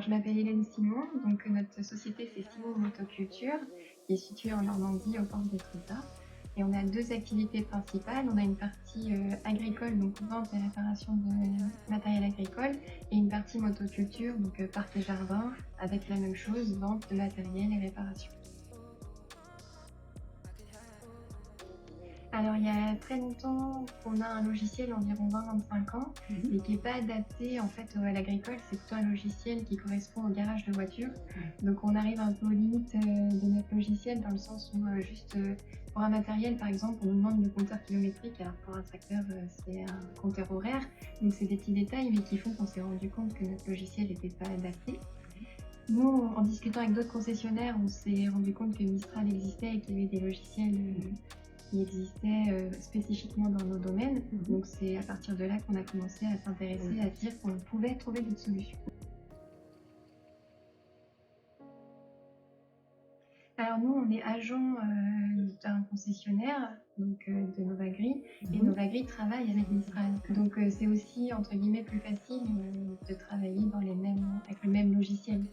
je m'appelle Hélène Simon, donc notre société c'est Simon Motoculture, qui est située en Normandie, aux portes d'Étretat. Et on a deux activités principales. On a une partie agricole, donc vente et réparation de matériel agricole, et une partie motoculture, donc parc et jardin, avec la même chose, vente de matériel et réparation. Alors, il y a très longtemps qu'on a un logiciel, environ 20-25 ans, mais qui n'est pas adapté en fait à l'agricole. C'est plutôt un logiciel qui correspond au garage de voiture. Donc, on arrive un peu aux limites de notre logiciel dans le sens où pour un matériel, par exemple, on nous demande le compteur kilométrique. Alors, pour un tracteur, c'est un compteur horaire. Donc, c'est des petits détails, mais qui font qu'on s'est rendu compte que notre logiciel n'était pas adapté. Nous, en discutant avec d'autres concessionnaires, on s'est rendu compte que Mistral existait et qu'il y avait des logiciels qui existaient spécifiquement dans nos domaines. Donc c'est à partir de là qu'on a commencé à s'intéresser, à se dire qu'on pouvait trouver d'autres solutions. Alors nous, on est agent d'un concessionnaire, donc de Novagri, et Novagri travaille avec Mistral. Donc c'est aussi, entre guillemets, plus facile de travailler avec le même logiciel.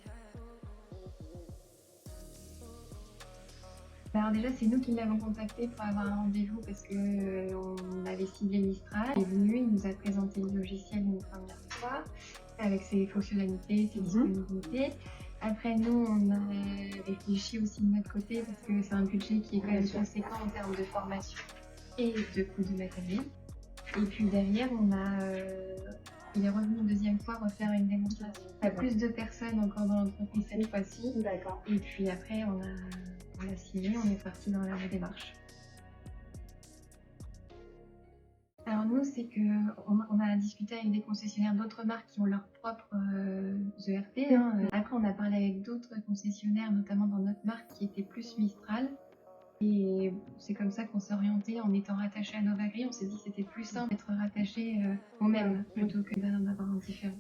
Alors déjà, c'est nous qui l'avons contacté pour avoir un rendez-vous parce qu'on avait ciblé Mistral. Il est venu, il nous a présenté le logiciel une première fois avec ses fonctionnalités, ses disponibilités. Après, nous, on a réfléchi aussi de notre côté parce que c'est un budget qui est quand même conséquent en termes de formation et de coût de matériel. Et puis derrière, il est revenu une deuxième fois refaire une démonstration. Il y a plus de personnes encore dans l'entreprise cette fois-ci. D'accord. Et puis après, on a signé, on est parti dans la démarche. Alors nous, c'est qu'on a discuté avec des concessionnaires d'autres marques qui ont leur propre ERP. Après, on a parlé avec d'autres concessionnaires, notamment dans notre marque, qui était plus Mistral. Et c'est comme ça qu'on s'est orienté en étant rattaché à Novagri. On s'est dit que c'était plus simple d'être rattaché au même plutôt que d'en avoir un différent.